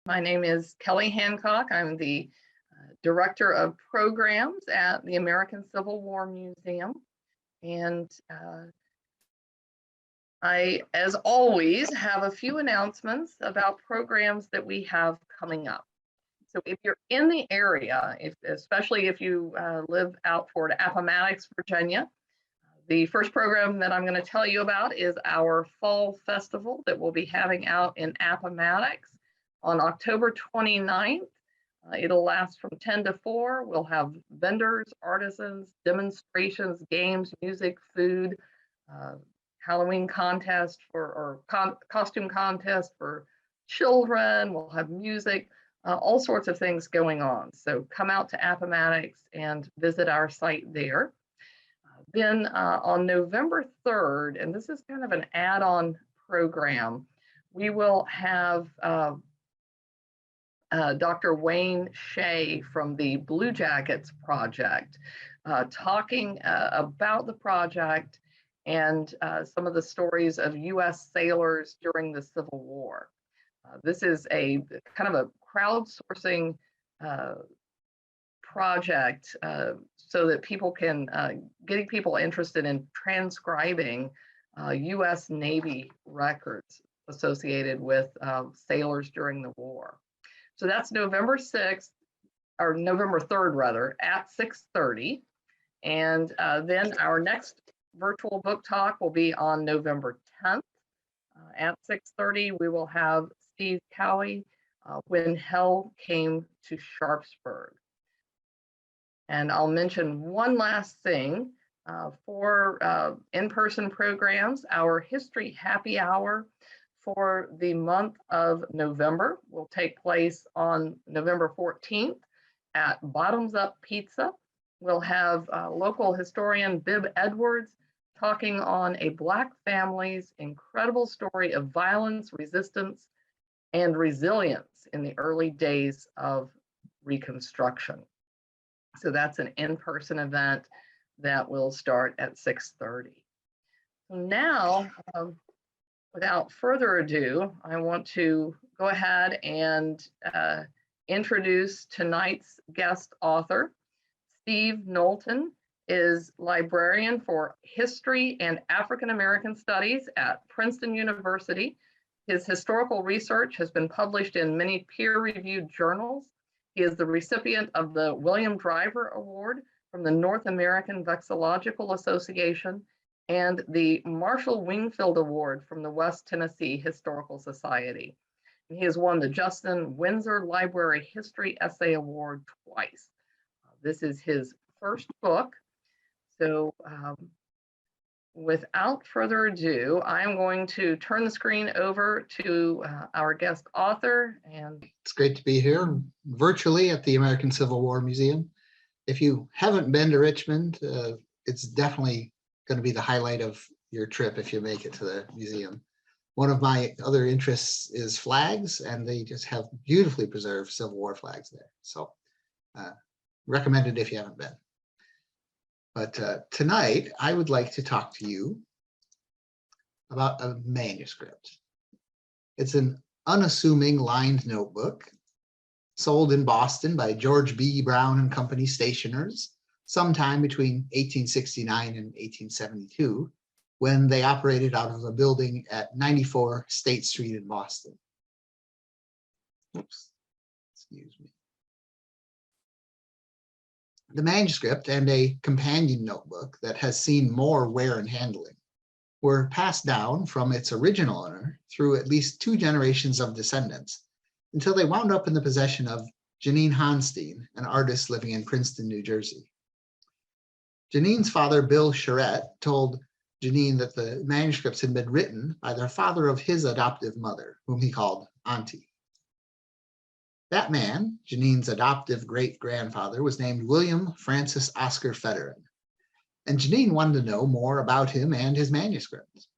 My name is Kelly Hancock. I'm the Director of Programs at the American Civil War Museum. And I, as always, have a few announcements about programs that we have coming up. So if you're in the area, especially if you live out toward Appomattox, Virginia, the first program that I'm going to tell you about is our Fall Festival that we'll be having out in Appomattox on October 29th. It'll last from 10 to 4. We'll have vendors, artisans, demonstrations, games, music, food, Halloween contest or costume contest for children. We'll have music, all sorts of things going on. So come out to Appomattox and visit our site there. Then on November 3rd, and this is kind of an add-on program, we will have Dr. Wayne Shea from the Blue Jackets Project talking about the project and some of the stories of U.S. sailors during the Civil War. This is a kind of a crowdsourcing project so that people can get people interested in transcribing U.S. Navy records associated with sailors during the war. So that's November 6th, or November 3rd rather, at 6:30. And then our next virtual book talk will be on November 10th. At 6:30, we will have Steve Cowie, When Hell Came to Sharpsburg. And I'll mention one last thing for in-person programs. Our History Happy Hour for the month of November will take place on November 14th at Bottoms Up Pizza. We'll have local historian Bibb Edwards talking on a Black family's incredible story of violence, resistance, and resilience in the early days of Reconstruction. So that's an in-person event that will start at 6:30. So now, without further ado, I want to go ahead and introduce tonight's guest author. Steve Knowlton is librarian for History and African American Studies at Princeton University. His historical research has been published in many peer-reviewed journals. He is the recipient of the William Driver Award from the North American Vexillological Association and the Marshall Wingfield Award from the West Tennessee Historical Society. And he has won the Justin Windsor Library History Essay Award twice. This is his first book. So without further ado, I'm going to turn the screen over to our guest author. And it's great to be here virtually at the American Civil War Museum. If you haven't been to Richmond, it's definitely going to be the highlight of your trip if you make it to the museum. One of my other interests is flags, and they just have beautifully preserved Civil War flags there. So recommended if you haven't been. But tonight, I would like to talk to you about a manuscript. It's an unassuming lined notebook sold in Boston by George B. Brown and Company stationers sometime between 1869 and 1872, when they operated out of a building at 94 State Street in Boston. Oops, excuse me. The manuscript and a companion notebook that has seen more wear and handling were passed down from its original owner through at least 2 generations of descendants until they wound up in the possession of Janine Honstein, an artist living in Princeton, New Jersey. Janine's father, Bill Charette, told Janine that the manuscripts had been written by the father of his adoptive mother, whom he called Auntie. That man, Janine's adoptive great-grandfather, was named William Francis Oscar Federer, and Janine wanted to know more about him and his manuscripts.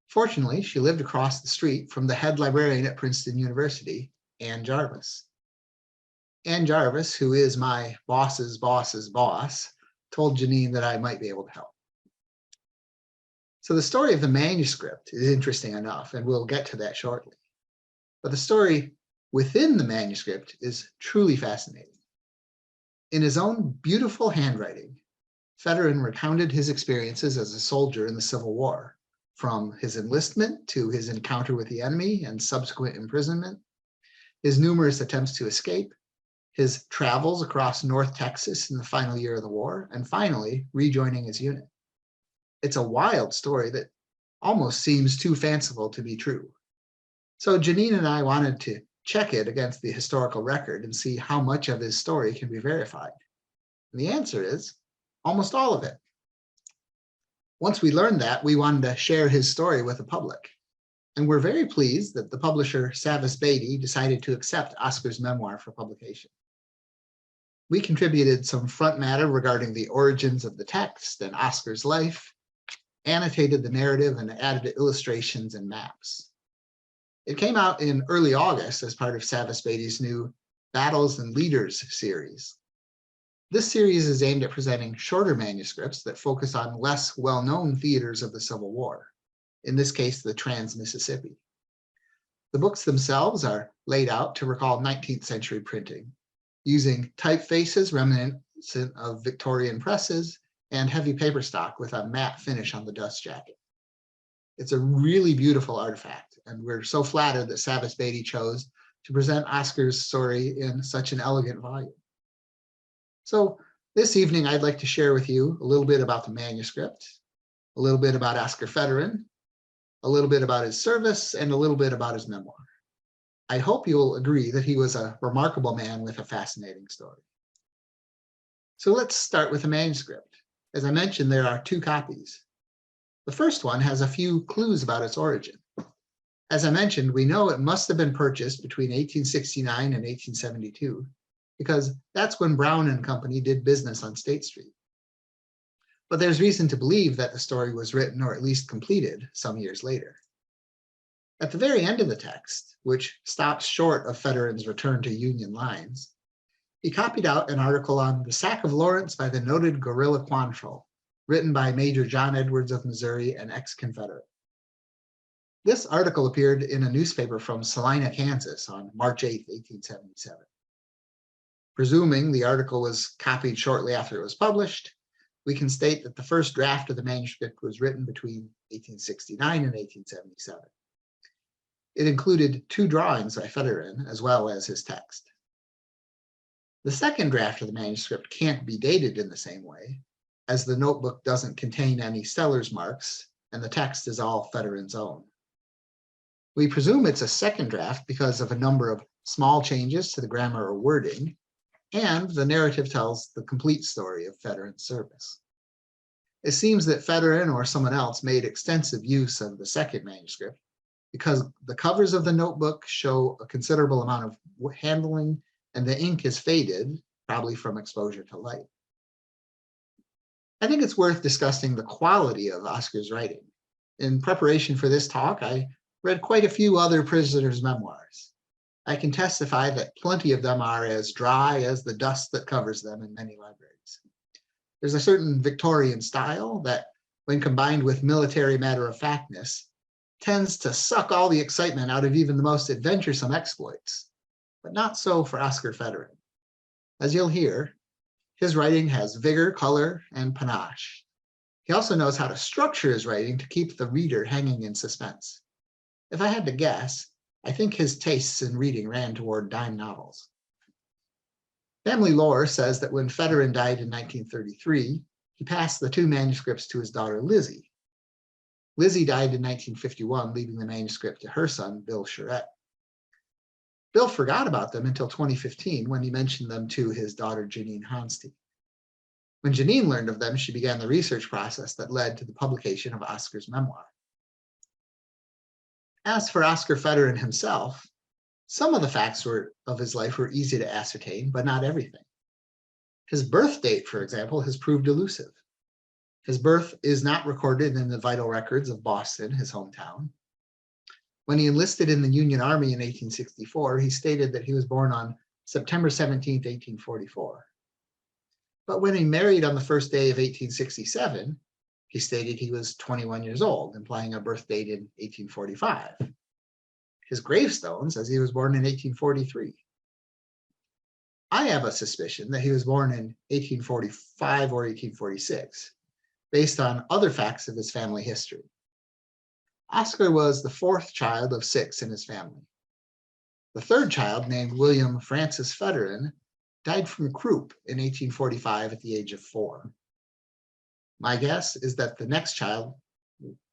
Fortunately, she lived across the street from the head librarian at Princeton University, Ann Jarvis. Ann Jarvis, who is my boss's boss's boss, told Janine that I might be able to help. So the story of the manuscript is interesting enough, and we'll get to that shortly. But the story within the manuscript is truly fascinating. In his own beautiful handwriting, Federer recounted his experiences as a soldier in the Civil War, from his enlistment to his encounter with the enemy and subsequent imprisonment, his numerous attempts to escape, his travels across North Texas in the final year of the war, and finally rejoining his unit. It's a wild story that almost seems too fanciful to be true. So Janine and I wanted to check it against the historical record and see how much of his story can be verified. And the answer is almost all of it. Once we learned that, we wanted to share his story with the public. And we're very pleased that the publisher Savas Beatty decided to accept Oscar's memoir for publication. We contributed some front matter regarding the origins of the text and Oscar's life, annotated the narrative, and added illustrations and maps. It came out in early August as part of Savas Beatty's new Battles and Leaders series. This series is aimed at presenting shorter manuscripts that focus on less well-known theaters of the Civil War, in this case, the Trans-Mississippi. The books themselves are laid out to recall 19th century printing, using typefaces reminiscent of Victorian presses and heavy paper stock with a matte finish on the dust jacket. It's a really beautiful artifact, and we're so flattered that Savas Beatty chose to present Oscar's story in such an elegant volume. So this evening, I'd like to share with you a little bit about the manuscript, a little bit about Oscar Federer, a little bit about his service, and a little bit about his memoir. I hope you'll agree that he was a remarkable man with a fascinating story. So let's start with the manuscript. As I mentioned, there are two copies. The first one has a few clues about its origin. As I mentioned, we know it must have been purchased between 1869 and 1872, because that's when Brown and Company did business on State Street. But there's reason to believe that the story was written or at least completed some years later. At the very end of the text, which stops short of Federer's return to Union lines, he copied out an article on the sack of Lawrence by the noted guerrilla Quantrill, written by Major John Edwards of Missouri, an ex-Confederate. This article appeared in a newspaper from Salina, Kansas on March 8, 1877. Presuming the article was copied shortly after it was published, we can state that the first draft of the manuscript was written between 1869 and 1877. It included two drawings by Federer as well as his text. The second draft of the manuscript can't be dated in the same way, as the notebook doesn't contain any seller's marks and the text is all Federer's own. We presume it's a second draft because of a number of small changes to the grammar or wording, and the narrative tells the complete story of Federer's service. It seems that Federer or someone else made extensive use of the second manuscript because the covers of the notebook show a considerable amount of handling and the ink is faded, probably from exposure to light. I think it's worth discussing the quality of Oscar's writing. In preparation for this talk, I read quite a few other prisoners' memoirs. I can testify that plenty of them are as dry as the dust that covers them in many libraries. There's a certain Victorian style that, when combined with military matter-of-factness, tends to suck all the excitement out of even the most adventuresome exploits, but not so for Oscar Federer. As you'll hear, his writing has vigor, color, and panache. He also knows how to structure his writing to keep the reader hanging in suspense. If I had to guess, I think his tastes in reading ran toward dime novels. Family lore says that when Federer died in 1933, he passed the two manuscripts to his daughter Lizzie. Lizzie died in 1951, leaving the manuscript to her son, Bill Charette. Bill forgot about them until 2015 when he mentioned them to his daughter Janine Hanstein. When Janine learned of them, she began the research process that led to the publication of Oscar's memoir. As for Oscar Federer himself, some of the facts of his life were easy to ascertain, but not everything. His birth date, for example, has proved elusive. His birth is not recorded in the vital records of Boston, his hometown. When he enlisted in the Union Army in 1864, he stated that he was born on September 17, 1844. But when he married on the first day of 1867, he stated he was 21 years old, implying a birth date in 1845. his gravestone says he was born in 1843. I have a suspicion that he was born in 1845 or 1846, based on other facts of his family history. Oscar was the fourth child of 6 in his family. The third child, named William Francis Federin, died from croup in 1845 at the age of 4. My guess is that the next child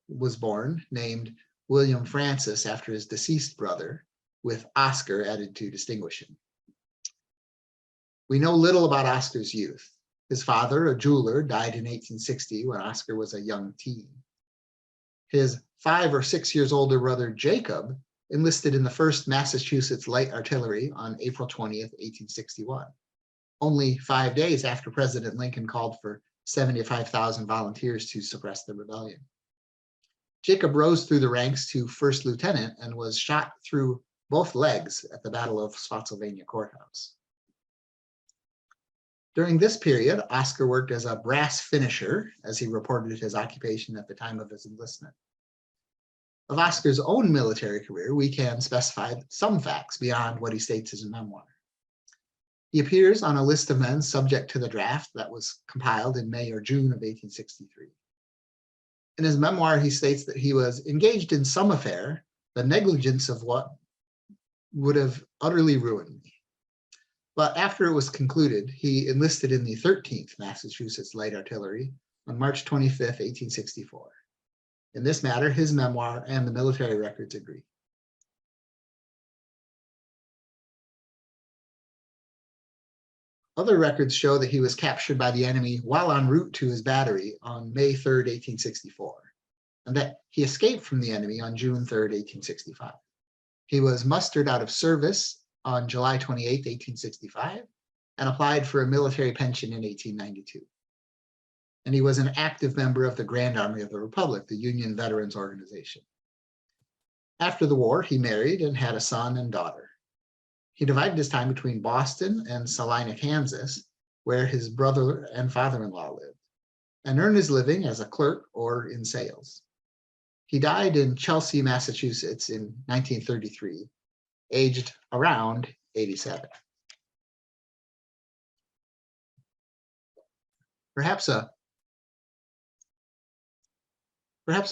was born, named William Francis after his deceased brother, with Oscar added to distinguish him. We know little about Oscar's youth. His father, a jeweler, died in 1860 when Oscar was a young teen. His 5 or 6 years older brother, Jacob, enlisted in the 1st Massachusetts Light Artillery on April 20th, 1861, only 5 days after President Lincoln called for 75,000 volunteers to suppress the rebellion. Jacob rose through the ranks to 1st lieutenant and was shot through both legs at the Battle of Spotsylvania Courthouse. During this period, Oscar worked as a brass finisher, as he reported his occupation at the time of his enlistment. Of Oscar's own military career, we can specify some facts beyond what he states in his memoir. He appears on a list of men subject to the draft that was compiled in May or June of 1863. In his memoir, he states that he was engaged in some affair, the negligence of what would have utterly ruined me. But after it was concluded, he enlisted in the 13th Massachusetts Light Artillery on March 25th, 1864. In this matter, his memoir and the military records agree. Other records show that he was captured by the enemy while en route to his battery on May 3rd, 1864, and that he escaped from the enemy on June 3rd, 1865. He was mustered out of service on July 28, 1865, and applied for a military pension in 1892. And he was an active member of the Grand Army of the Republic, the Union Veterans Organization. After the war, he married and had a son and daughter. He divided his time between Boston and Salina, Kansas, where his brother and father-in-law lived, and earned his living as a clerk or in sales. He died in Chelsea, Massachusetts in 1933, aged around 87. Perhaps a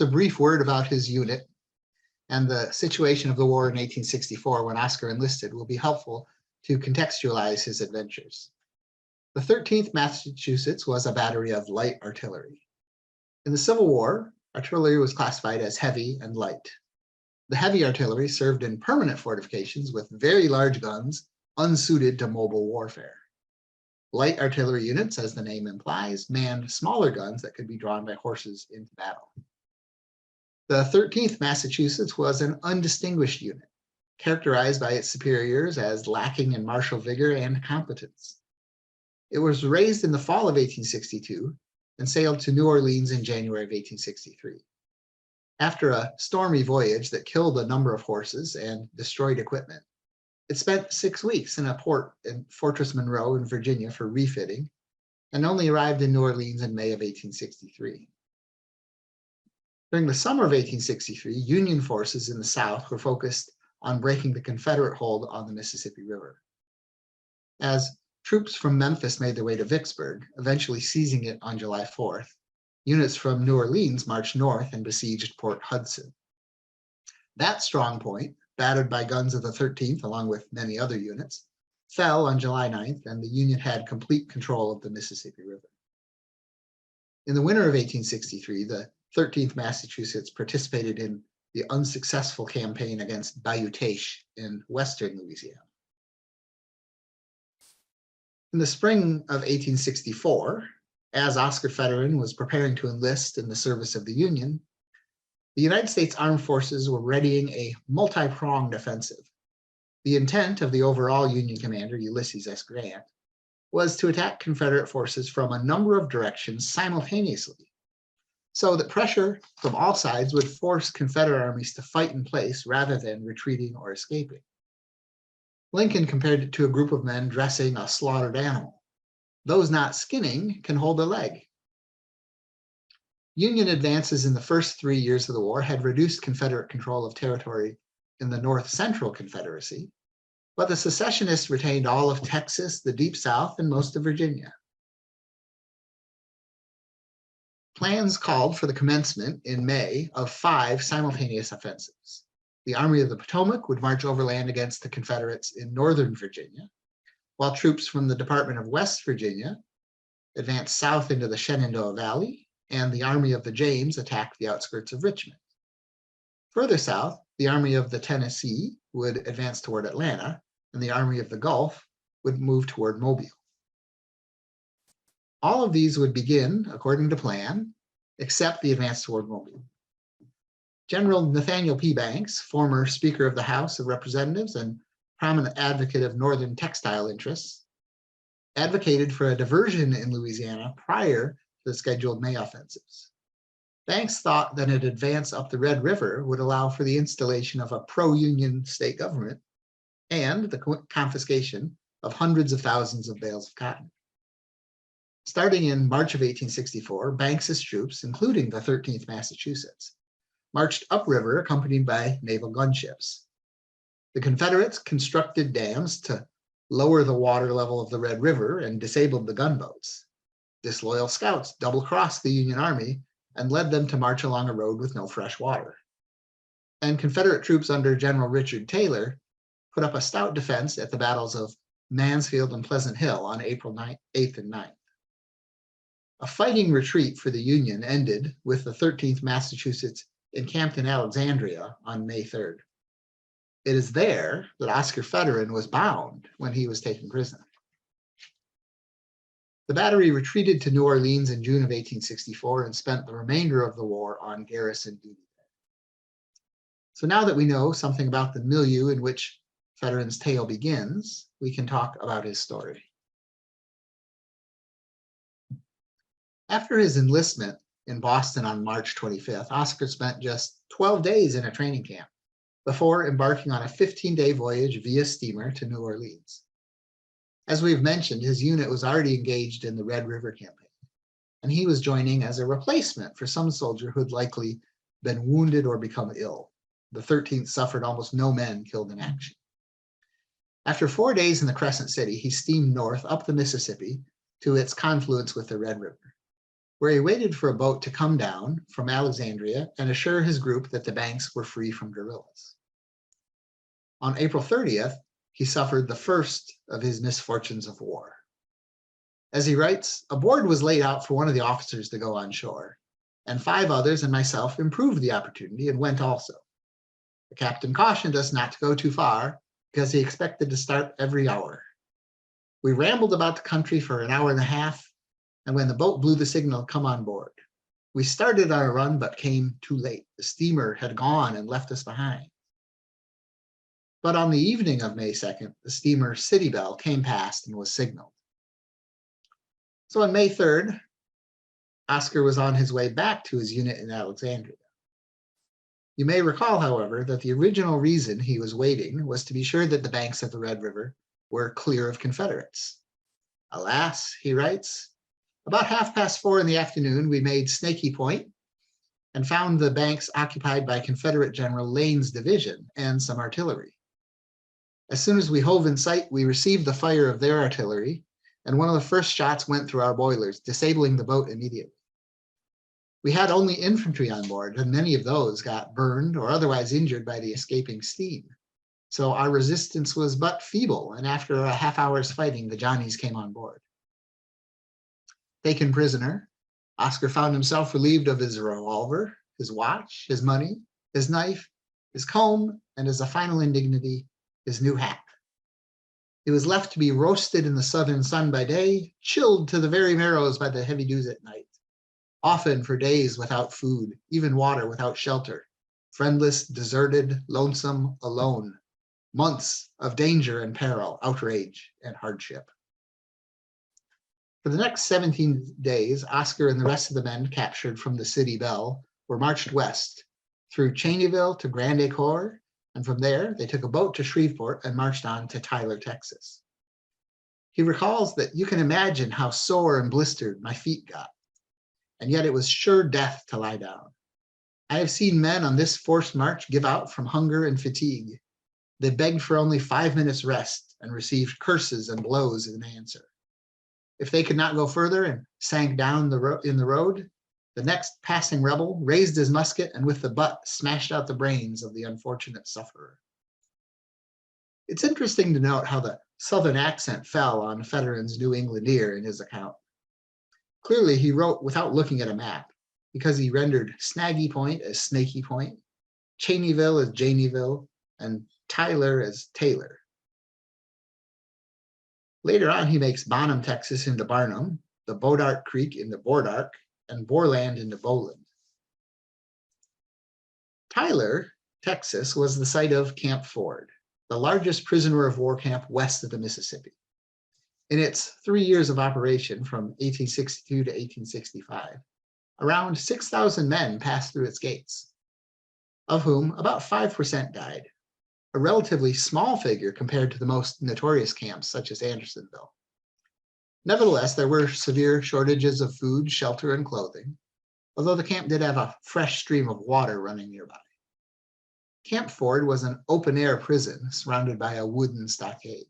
brief word about his unit and the situation of the war in 1864 when Oscar enlisted will be helpful to contextualize his adventures. The 13th Massachusetts was a battery of light artillery. In the Civil War, artillery was classified as heavy and light. The heavy artillery served in permanent fortifications with very large guns unsuited to mobile warfare. Light artillery units, as the name implies, manned smaller guns that could be drawn by horses into battle. The 13th Massachusetts was an undistinguished unit, characterized by its superiors as lacking in martial vigor and competence. It was raised in the fall of 1862 and sailed to New Orleans in January of 1863. After a stormy voyage that killed a number of horses and destroyed equipment, it spent 6 weeks in a port in Fortress Monroe in Virginia for refitting, and only arrived in New Orleans in May of 1863. During the summer of 1863, Union forces in the South were focused on breaking the Confederate hold on the Mississippi River. As troops from Memphis made their way to Vicksburg, eventually seizing it on July 4th, units from New Orleans marched north and besieged Port Hudson. That strong point, battered by guns of the 13th along with many other units, fell on July 9th, and the Union had complete control of the Mississippi River. In the winter of 1863, the 13th Massachusetts participated in the unsuccessful campaign against Bayou Teche in western Louisiana. In the spring of 1864, as Oscar Federin was preparing to enlist in the service of the Union, the United States Armed Forces were readying a multi-pronged offensive. The intent of the overall Union commander, Ulysses S. Grant, was to attack Confederate forces from a number of directions simultaneously, so that pressure from all sides would force Confederate armies to fight in place rather than retreating or escaping. Lincoln compared it to a group of men dressing a slaughtered animal. Those not skinning can hold a leg. Union advances in the first 3 years of the war had reduced Confederate control of territory in the North Central Confederacy, but the secessionists retained all of Texas, the Deep South, and most of Virginia. Plans called for the commencement in May of 5 simultaneous offensives. The Army of the Potomac would march overland against the Confederates in Northern Virginia, while troops from the Department of West Virginia advanced south into the Shenandoah Valley, and the Army of the James attacked the outskirts of Richmond. Further south, the Army of the Tennessee would advance toward Atlanta, and the Army of the Gulf would move toward Mobile. All of these would begin according to plan, except the advance toward Mobile. General Nathaniel P. Banks, former Speaker of the House of Representatives and prominent advocate of Northern textile interests, advocated for a diversion in Louisiana prior to the scheduled May offensives. Banks thought that an advance up the Red River would allow for the installation of a pro-Union state government and the confiscation of hundreds of thousands of bales of cotton. Starting in March of 1864, Banks's troops, including the 13th Massachusetts, marched upriver accompanied by naval gunships. The Confederates constructed dams to lower the water level of the Red River and disabled the gunboats. Disloyal scouts double-crossed the Union Army and led them to march along a road with no fresh water. And Confederate troops under General Richard Taylor put up a stout defense at the battles of Mansfield and Pleasant Hill on April 8th and 9th. A fighting retreat for the Union ended with the 13th Massachusetts encamped in Alexandria on May 3rd. It is there that Oscar Fetterin was bound when he was taken prisoner. The battery retreated to New Orleans in June of 1864 and spent the remainder of the war on garrison duty. So now that we know something about the milieu in which Fetterin's tale begins, we can talk about his story. After his enlistment in Boston on March 25th, Oscar spent just 12 days in a training camp before embarking on a 15-day voyage via steamer to New Orleans. As we've mentioned, his unit was already engaged in the Red River campaign, and he was joining as a replacement for some soldier who had likely been wounded or become ill. The 13th suffered almost no men killed in action. After 4 days in the Crescent City, he steamed north up the Mississippi to its confluence with the Red River, where he waited for a boat to come down from Alexandria and assure his group that the banks were free from guerrillas. On April 30th, he suffered the first of his misfortunes of war. As he writes, a board was laid out for one of the officers to go on shore, and 5 others and myself improved the opportunity and went also. The captain cautioned us not to go too far because he expected to start every hour. We rambled about the country for an hour and a half, and when the boat blew the signal, come on board. We started our run, but came too late. The steamer had gone and left us behind. But on the evening of May 2nd, the steamer City Belle came past and was signaled. So on May 3rd, Oscar was on his way back to his unit in Alexandria. You may recall, however, that the original reason he was waiting was to be sure that the banks of the Red River were clear of Confederates. Alas, he writes, about 4:30 in the afternoon, we made Snaky Point and found the banks occupied by Confederate General Lane's division and some artillery. As soon as we hove in sight, we received the fire of their artillery, and one of the first shots went through our boilers, disabling the boat immediately. We had only infantry on board, and many of those got burned or otherwise injured by the escaping steam. So our resistance was but feeble, and after a half hour's fighting, the Johnnies came on board. Taken prisoner, Oscar found himself relieved of his revolver, his watch, his money, his knife, his comb, and as a final indignity, his new hat. He was left to be roasted in the southern sun by day, chilled to the very marrows by the heavy dews at night, often for days without food, even water without shelter, friendless, deserted, lonesome, alone, months of danger and peril, outrage, and hardship. For the next 17 days, Oscar and the rest of the men captured from the City Belle were marched west through Cheneyville to Grand Ecore, and from there they took a boat to Shreveport and marched on to Tyler, Texas. He recalls that you can imagine how sore and blistered my feet got, and yet it was sure death to lie down. I have seen men on this forced march give out from hunger and fatigue. They begged for only 5 minutes rest and received curses and blows in answer. If they could not go further and sank down in the road, the next passing rebel raised his musket and with the butt smashed out the brains of the unfortunate sufferer. It's interesting to note how the Southern accent fell on Fetteran's New England ear in his account. Clearly, he wrote without looking at a map, because he rendered Snaggy Point as Snaky Point, Cheneyville as Janeyville, and Tyler as Taylor. Later on, he makes Bonham, Texas into Barnum, the Bodart Creek into Bordark, and Borland into Boland. Tyler, Texas, was the site of Camp Ford, the largest prisoner of war camp west of the Mississippi. In its 3 years of operation from 1862 to 1865, around 6,000 men passed through its gates, of whom about 5% died, a relatively small figure compared to the most notorious camps such as Andersonville. Nevertheless, there were severe shortages of food, shelter, and clothing, although the camp did have a fresh stream of water running nearby. Camp Ford was an open-air prison surrounded by a wooden stockade.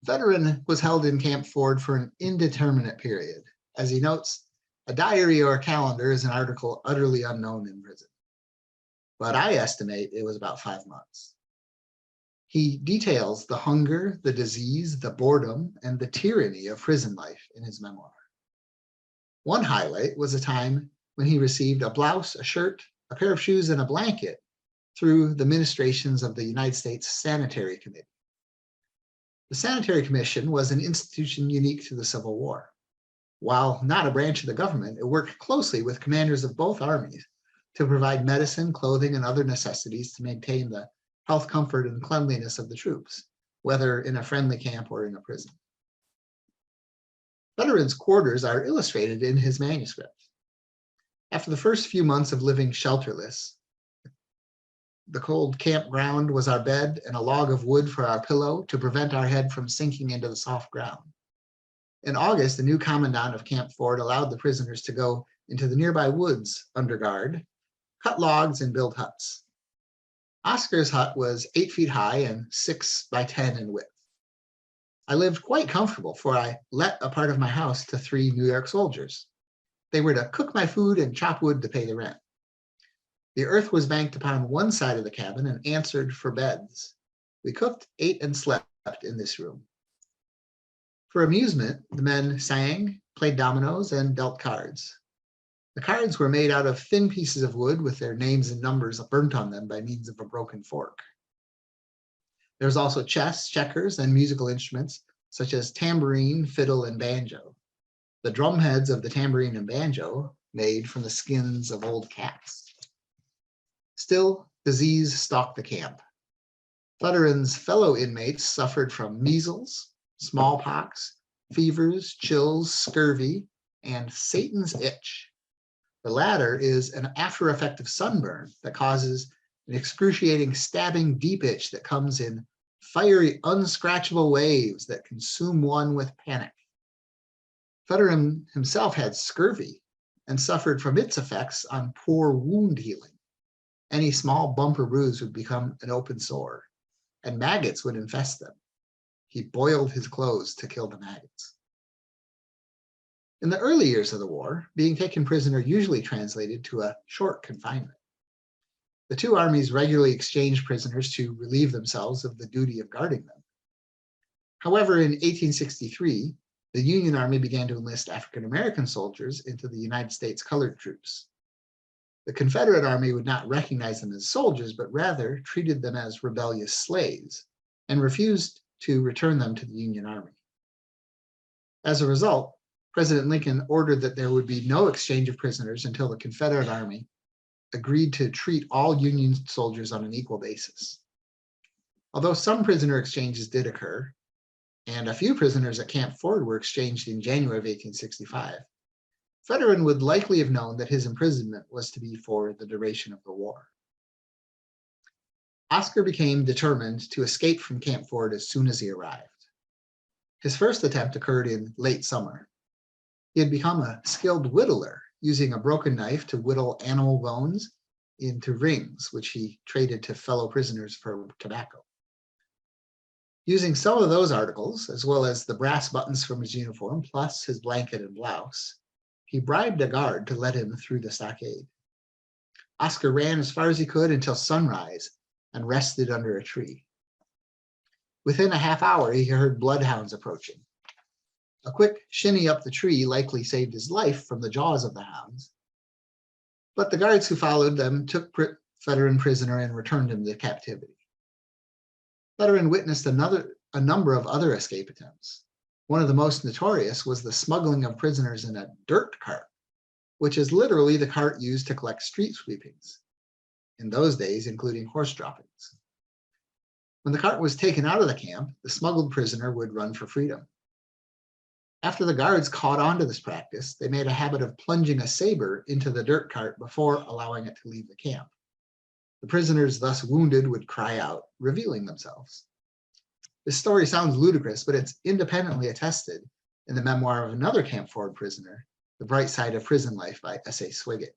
Fetteran was held in Camp Ford for an indeterminate period. As he notes, a diary or a calendar is an article utterly unknown in prison, but I estimate it was about 5 months. He details the hunger, the disease, the boredom, and the tyranny of prison life in his memoir. One highlight was a time when he received a blouse, a shirt, a pair of shoes, and a blanket through the ministrations of the United States Sanitary Committee. The Sanitary Commission was an institution unique to the Civil War. While not a branch of the government, it worked closely with commanders of both armies to provide medicine, clothing, and other necessities to maintain the health, comfort, and cleanliness of the troops, whether in a friendly camp or in a prison. Fetteran's quarters are illustrated in his manuscript. After the first few months of living shelterless, the cold campground was our bed and a log of wood for our pillow to prevent our head from sinking into the soft ground. In August, the new commandant of Camp Ford allowed the prisoners to go into the nearby woods under guard, cut logs, and build huts. Oscar's hut was 8 feet high and 6 by 10 in width. I lived quite comfortable, for I let a part of my house to 3 New York soldiers. They were to cook my food and chop wood to pay the rent. The earth was banked upon one side of the cabin and answered for beds. We cooked, ate, and slept in this room. For amusement, the men sang, played dominoes, and dealt cards. The cards were made out of thin pieces of wood with their names and numbers burnt on them by means of a broken fork. There was also chess, checkers, and musical instruments such as tambourine, fiddle, and banjo. The drum heads of the tambourine and banjo made from the skins of old cats. Still, disease stalked the camp. Fetteran's fellow inmates suffered from measles, smallpox, fevers, chills, scurvy, and Satan's itch. The latter is an after effect of sunburn that causes an excruciating, stabbing, deep itch that comes in fiery, unscratchable waves that consume one with panic. Fetteran himself had scurvy and suffered from its effects on poor wound healing. Any small bump or bruise would become an open sore, and maggots would infest them. He boiled his clothes to kill the maggots. In the early years of the war, being taken prisoner usually translated to a short confinement. The two armies regularly exchanged prisoners to relieve themselves of the duty of guarding them. However, in 1863, the Union Army began to enlist African-American soldiers into the United States colored troops. The Confederate Army would not recognize them as soldiers, but rather treated them as rebellious slaves and refused to return them to the Union Army. As a result, President Lincoln ordered that there would be no exchange of prisoners until the Confederate Army agreed to treat all Union soldiers on an equal basis. Although some prisoner exchanges did occur, and a few prisoners at Camp Ford were exchanged in January of 1865, Fetteran would likely have known that his imprisonment was to be for the duration of the war. Oscar became determined to escape from Camp Ford as soon as he arrived. His first attempt occurred in late summer. He had become a skilled whittler using a broken knife to whittle animal bones into rings, which he traded to fellow prisoners for tobacco. Using some of those articles, as well as the brass buttons from his uniform, plus his blanket and blouse, he bribed a guard to let him through the stockade. Oscar ran as far as he could until sunrise and rested under a tree. Within a half hour, he heard bloodhounds approaching. A quick shinny up the tree likely saved his life from the jaws of the hounds, but the guards who followed them took Fetterman prisoner and returned him to captivity. Fetterman witnessed a number of other escape attempts. One of the most notorious was the smuggling of prisoners in a dirt cart, which is literally the cart used to collect street sweepings, in those days including horse droppings. When the cart was taken out of the camp, the smuggled prisoner would run for freedom. After the guards caught on to this practice, they made a habit of plunging a saber into the dirt cart before allowing it to leave the camp. The prisoners thus wounded would cry out, revealing themselves. This story sounds ludicrous, but it's independently attested in the memoir of another Camp Ford prisoner, The Bright Side of Prison Life by S.A. Swiggett.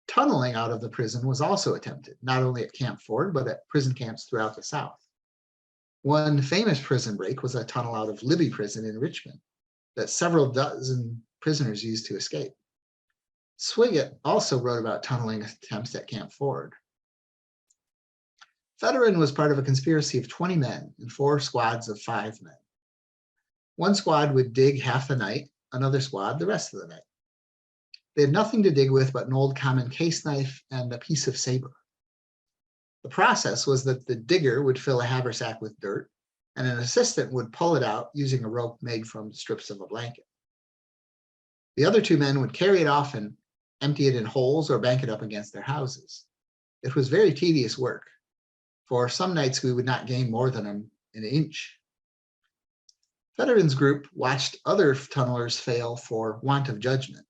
Tunneling out of the prison was also attempted, not only at Camp Ford, but at prison camps throughout the South. One famous prison break was a tunnel out of Libby Prison in Richmond that several dozen prisoners used to escape. Swiggett also wrote about tunneling attempts at Camp Ford. Fetterman was part of a conspiracy of 20 men in 4 squads of 5 men. One squad would dig half the night, another squad the rest of the night. They had nothing to dig with but an old common case knife and a piece of saber. The process was that the digger would fill a haversack with dirt, and an assistant would pull it out using a rope made from strips of a blanket. The other 2 men would carry it off and empty it in holes or bank it up against their houses. It was very tedious work. For some nights we would not gain more than an inch. Fetterman's group watched other tunnelers fail for want of judgment.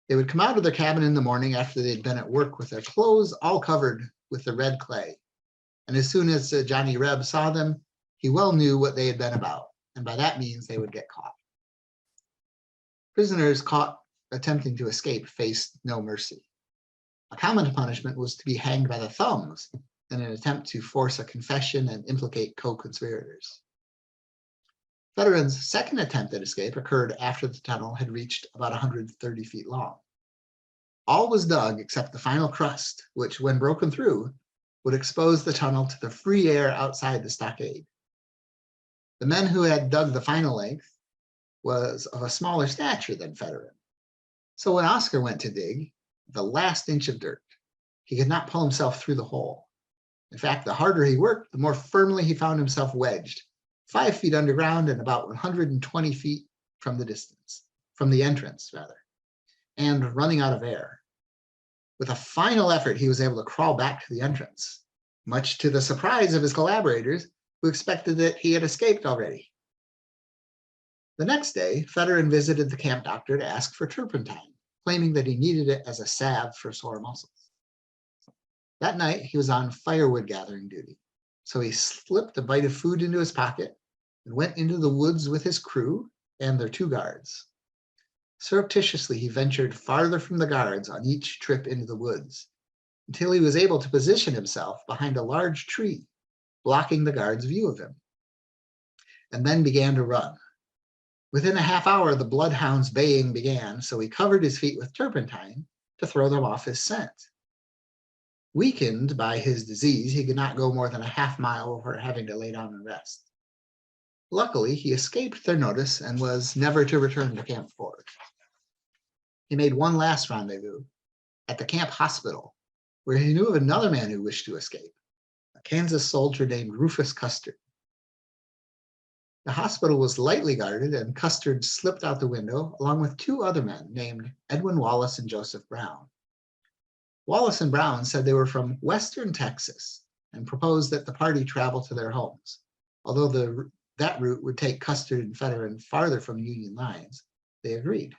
They would come out of their cabin in the morning after they'd been at work with their clothes all covered with the red clay. And as soon as Johnny Reb saw them, he well knew what they had been about, and by that means they would get caught. Prisoners caught attempting to escape faced no mercy. A common punishment was to be hanged by the thumbs in an attempt to force a confession and implicate co-conspirators. Fetterman's second attempt at escape occurred after the tunnel had reached about 130 feet long. All was dug except the final crust, which, when broken through, would expose the tunnel to the free air outside the stockade. The men who had dug the final length was of a smaller stature than Fetterman. So when Oscar went to dig the last inch of dirt, he could not pull himself through the hole. In fact, the harder he worked, the more firmly he found himself wedged, 5 feet underground and about 120 feet from the entrance, and running out of air. With a final effort, he was able to crawl back to the entrance, much to the surprise of his collaborators, who expected that he had escaped already. The next day, Fetterman visited the camp doctor to ask for turpentine, claiming that he needed it as a salve for sore muscles. That night, he was on firewood gathering duty, so he slipped a bite of food into his pocket and went into the woods with his crew and their 2 guards. Surreptitiously, he ventured farther from the guards on each trip into the woods until he was able to position himself behind a large tree, blocking the guards' view of him, and then began to run. Within a half hour, the bloodhounds' baying began, so he covered his feet with turpentine to throw them off his scent. Weakened by his disease, he could not go more than a half mile before having to lay down and rest. Luckily, he escaped their notice and was never to return to Camp Ford. He made one last rendezvous at the camp hospital, where he knew of another man who wished to escape, a Kansas soldier named Rufus Custard. The hospital was lightly guarded, and Custard slipped out the window along with 2 other men named Edwin Wallace and Joseph Brown. Wallace and Brown said they were from Western Texas and proposed that the party travel to their homes. Although that route would take Custard and Fetterman farther from Union lines, they agreed.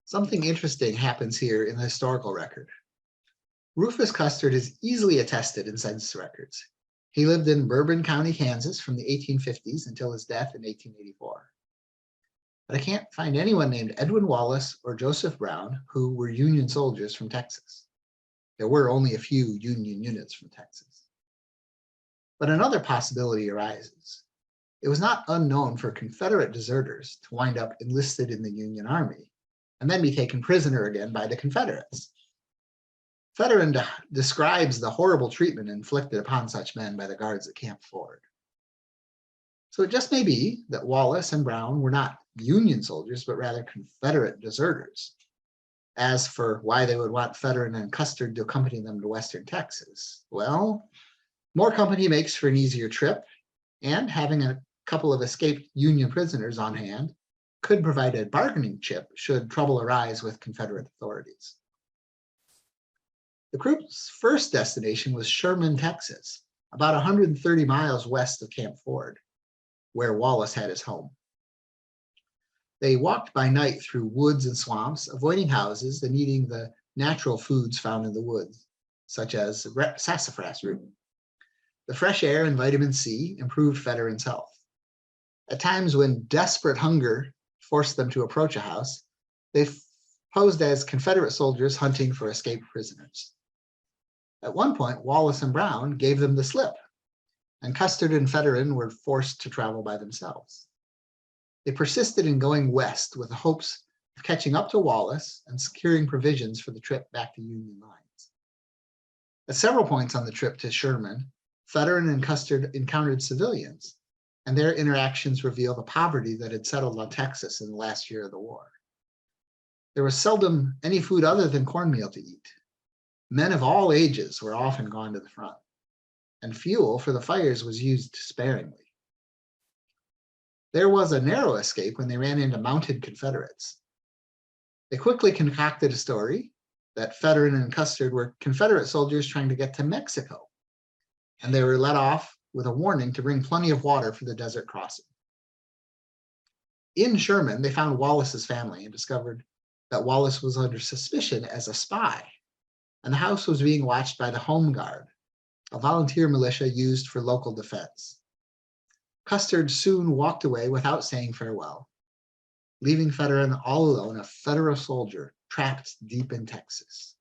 Something interesting happens here in the historical record. Rufus Custard is easily attested in census records. He lived in Bourbon County, Kansas from the 1850s until his death in 1884. But I can't find anyone named Edwin Wallace or Joseph Brown who were Union soldiers from Texas. There were only a few Union units from Texas. But another possibility arises. It was not unknown for Confederate deserters to wind up enlisted in the Union Army and then be taken prisoner again by the Confederates. Fetterin describes the horrible treatment inflicted upon such men by the guards at Camp Ford. So it just may be that Wallace and Brown were not Union soldiers, but rather Confederate deserters. As for why they would want Fetterin and Custer to accompany them to Western Texas, well, more company makes for an easier trip, and having a couple of escaped Union prisoners on hand could provide a bargaining chip should trouble arise with Confederate authorities. The group's first destination was Sherman, Texas, about 130 miles west of Camp Ford, where Wallace had his home. They walked by night through woods and swamps, avoiding houses and eating the natural foods found in the woods, such as sassafras root. The fresh air and vitamin C improved Fetterin's health. At times when desperate hunger forced them to approach a house, they posed as Confederate soldiers hunting for escaped prisoners. At one point, Wallace and Brown gave them the slip, and Custer and Fetterin were forced to travel by themselves. They persisted in going west with the hopes of catching up to Wallace and securing provisions for the trip back to Union lines. At several points on the trip to Sherman, Fetterin and Custer encountered civilians, and their interactions reveal the poverty that had settled on Texas in the last year of the war. There was seldom any food other than cornmeal to eat. Men of all ages were often gone to the front, and fuel for the fires was used sparingly. There was a narrow escape when they ran into mounted Confederates. They quickly concocted a story that Fetterin and Custer were Confederate soldiers trying to get to Mexico, and they were let off with a warning to bring plenty of water for the desert crossing. In Sherman, they found Wallace's family and discovered that Wallace was under suspicion as a spy, and the house was being watched by the Home Guard, a volunteer militia used for local defense. Custer soon walked away without saying farewell, leaving Fetterin all alone, a Federal soldier trapped deep in Texas.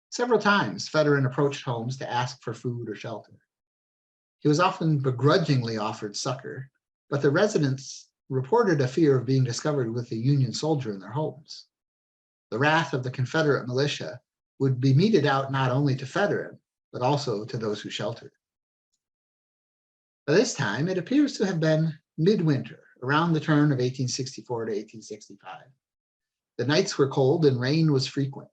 Several times, Fetterin approached homes to ask for food or shelter. He was often begrudgingly offered succor, but the residents reported a fear of being discovered with a Union soldier in their homes. The wrath of the Confederate militia would be meted out not only to Fetterin, but also to those who sheltered. By this time, it appears to have been midwinter, around the turn of 1864 to 1865. The nights were cold and rain was frequent.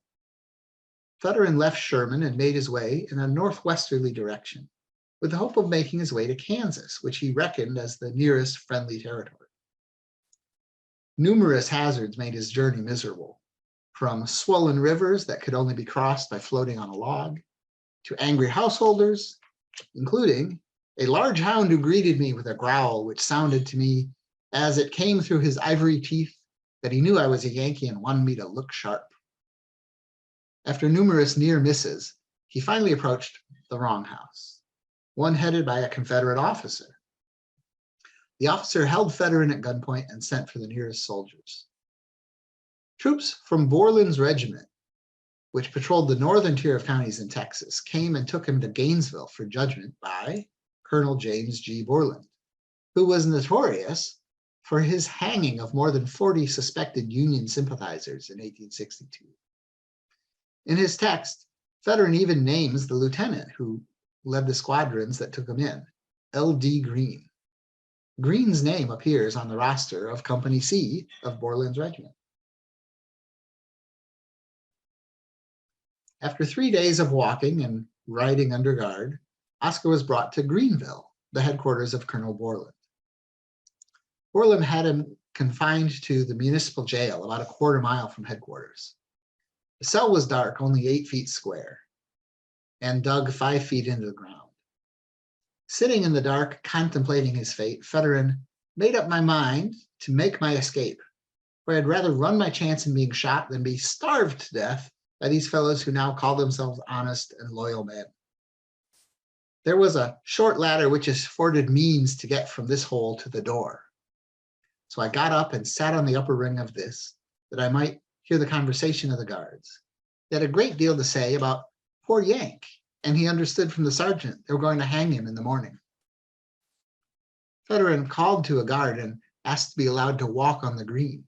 Fetterin left Sherman and made his way in a northwesterly direction, with the hope of making his way to Kansas, which he reckoned as the nearest friendly territory. Numerous hazards made his journey miserable, from swollen rivers that could only be crossed by floating on a log, to angry householders, including a large hound who greeted me with a growl which sounded to me as it came through his ivory teeth that he knew I was a Yankee and wanted me to look sharp. After numerous near misses, he finally approached the wrong house, one headed by a Confederate officer. The officer held Fetterin at gunpoint and sent for the nearest soldiers. Troops from Borland's regiment, which patrolled the northern tier of counties in Texas, came and took him to Gainesville for judgment by Colonel James G. Borland, who was notorious for his hanging of more than 40 suspected Union sympathizers in 1862. In his text, Fetterin even names the lieutenant who led the squadrons that took him in, L.D. Green. Green's name appears on the roster of Company C of Borland's regiment. After 3 days of walking and riding under guard, Oscar was brought to Greenville, the headquarters of Colonel Borland. Borland had him confined to the municipal jail about a quarter mile from headquarters. The cell was dark, only 8 feet square, and dug 5 feet into the ground. Sitting in the dark, contemplating his fate, Fetterin made up my mind to make my escape, for I'd rather run my chance in being shot than be starved to death by these fellows who now call themselves honest and loyal men. There was a short ladder which afforded means to get from this hole to the door. So I got up and sat on the upper ring of this, that I might hear the conversation of the guards. They had a great deal to say about poor Yank, and he understood from the sergeant they were going to hang him in the morning. Fetterin called to a guard and asked to be allowed to walk on the green.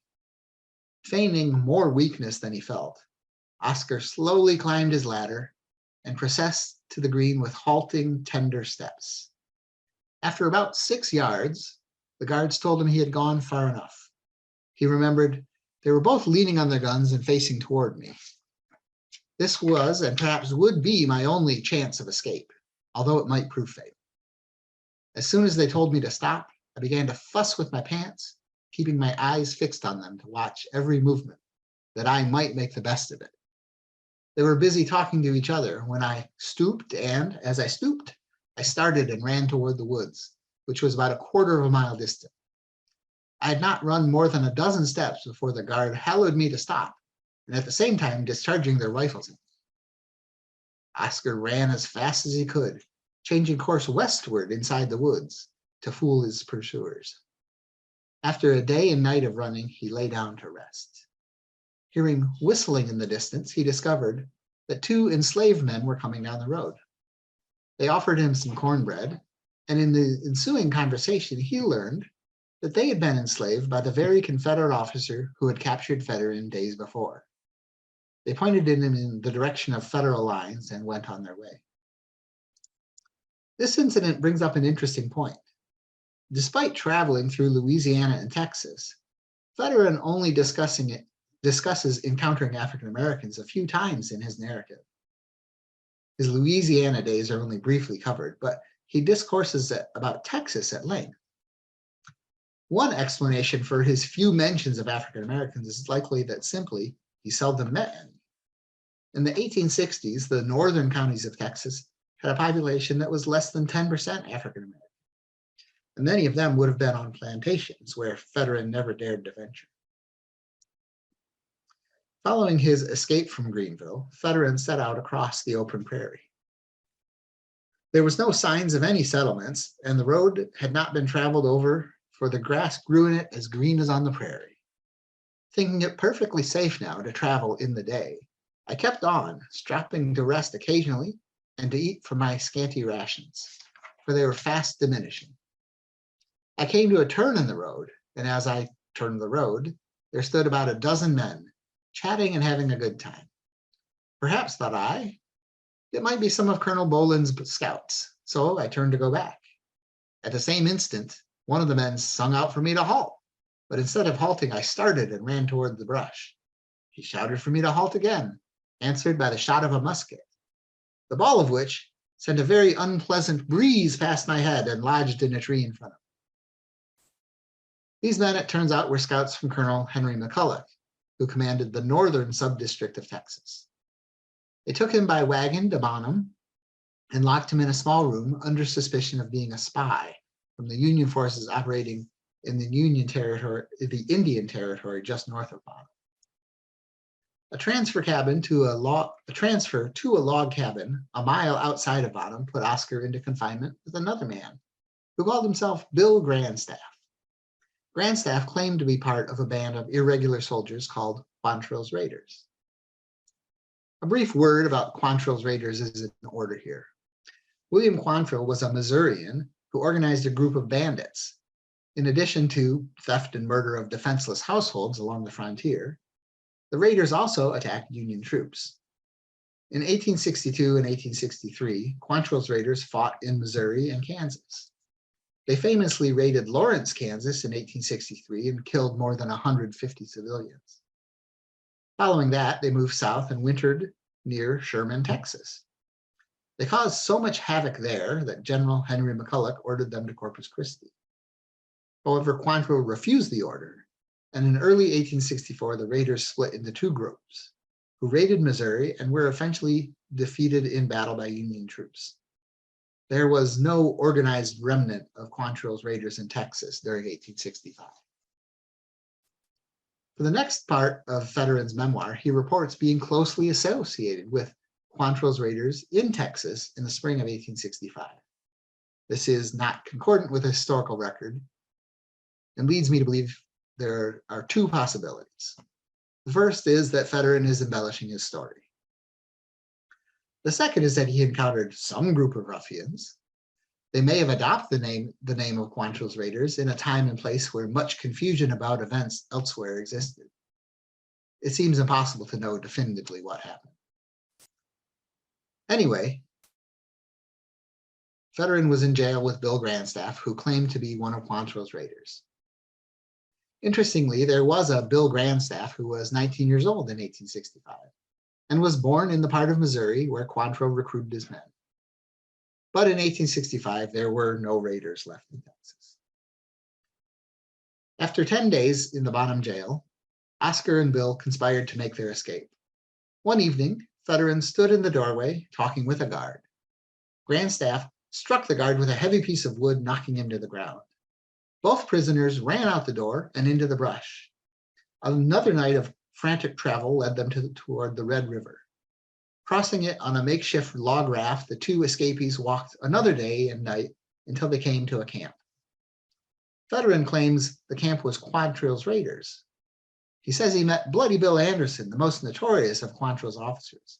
Feigning more weakness than he felt, Oscar slowly climbed his ladder and processed to the green with halting, tender steps. After about 6 yards, the guards told him he had gone far enough. He remembered they were both leaning on their guns and facing toward me. This was, and perhaps would be, my only chance of escape, although it might prove fatal. As soon as they told me to stop, I began to fuss with my pants, keeping my eyes fixed on them to watch every movement, that I might make the best of it. They were busy talking to each other when I stooped, and as I stooped, I started and ran toward the woods, which was about 1/4 of a mile distant. I had not run more than a dozen steps before the guard hallooed me to stop, and at the same time discharging their rifles. Oscar ran as fast as he could, changing course westward inside the woods to fool his pursuers. After a day and night of running, he lay down to rest. Hearing whistling in the distance, he discovered that 2 enslaved men were coming down the road. They offered him some cornbread, and in the ensuing conversation, he learned that they had been enslaved by the very Confederate officer who had captured Fetterin days before. They pointed him in the direction of Federal lines and went on their way. This incident brings up an interesting point. Despite traveling through Louisiana and Texas, Fetterin only discusses encountering African Americans a few times in his narrative. His Louisiana days are only briefly covered, but he discourses about Texas at length. One explanation for his few mentions of African Americans is likely that simply he seldom met any. In the 1860s, the northern counties of Texas had a population that was less than 10% African American, and many of them would have been on plantations where Fetterin never dared to venture. Following his escape from Greenville, Fetterin set out across the open prairie. There was no signs of any settlements, and the road had not been traveled over, for the grass grew in it as green as on the prairie. Thinking it perfectly safe now to travel in the day, I kept on, stopping to rest occasionally and to eat from my scanty rations, for they were fast diminishing. I came to a turn in the road, and as I turned the road, there stood about a dozen men, chatting and having a good time. Perhaps, thought I, it might be some of Colonel Boland's scouts, so I turned to go back. At the same instant, one of the men sung out for me to halt, but instead of halting, I started and ran toward the brush. He shouted for me to halt again, answered by the shot of a musket, the ball of which sent a very unpleasant breeze past my head and lodged in a tree in front of me. These men, it turns out, were scouts from Colonel Henry McCulloch, who commanded the northern sub-district of Texas. They took him by wagon to Bonham and locked him in a small room under suspicion of being a spy from the Union forces operating in the Indian Territory just north of Bonham. A transfer to a log cabin a mile outside of Bonham put Oscar into confinement with another man who called himself Bill Grandstaff. Grandstaff claimed to be part of a band of irregular soldiers called Quantrill's Raiders. A brief word about Quantrill's Raiders is in order here. William Quantrill was a Missourian who organized a group of bandits. In addition to theft and murder of defenseless households along the frontier, the Raiders also attacked Union troops. In 1862 and 1863, Quantrill's Raiders fought in Missouri and Kansas. They famously raided Lawrence, Kansas in 1863 and killed more than 150 civilians. Following that, they moved south and wintered near Sherman, Texas. They caused so much havoc there that General Henry McCulloch ordered them to Corpus Christi. However, Quantrill refused the order, and in early 1864, the Raiders split into 2 groups, who raided Missouri and were eventually defeated in battle by Union troops. There was no organized remnant of Quantrill's Raiders in Texas during 1865. For the next part of Fetterin's memoir, he reports being closely associated with Quantrill's Raiders in Texas in the spring of 1865. This is not concordant with a historical record and leads me to believe there are two possibilities. The first is that Federer is embellishing his story. The second is that he encountered some group of ruffians. They may have adopted the name of Quantrill's raiders in a time and place where much confusion about events elsewhere existed. It seems impossible to know definitively what happened. Anyway, Federer was in jail with Bill Grandstaff, who claimed to be one of Quantrill's raiders. Interestingly, there was a Bill Grandstaff who was 19 years old in 1865 and was born in the part of Missouri where Quantrill recruited his men. But in 1865, there were no raiders left in Texas. After 10 days in the Bonham jail, Oscar and Bill conspired to make their escape. One evening, Federer stood in the doorway talking with a guard. Grandstaff struck the guard with a heavy piece of wood, knocking him to the ground. Both prisoners ran out the door and into the brush. Another night of frantic travel led them toward the Red River. Crossing it on a makeshift log raft, the two escapees walked another day and night until they came to a camp. Federer claims the camp was Quantrill's raiders. He says he met Bloody Bill Anderson, the most notorious of Quantrill's officers,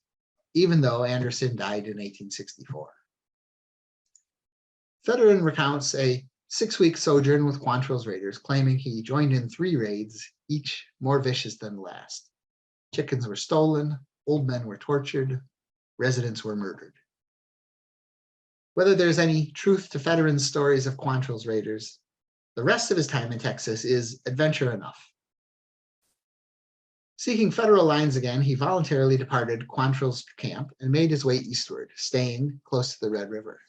even though Anderson died in 1864. Federer recounts a 6-week sojourn with Quantrill's raiders, claiming he joined in 3 raids, each more vicious than the last. Chickens were stolen, old men were tortured, residents were murdered. Whether there's any truth to Federer's stories of Quantrill's raiders, the rest of his time in Texas is adventure enough. Seeking federal lines again, he voluntarily departed Quantrill's camp and made his way eastward, staying close to the Red River.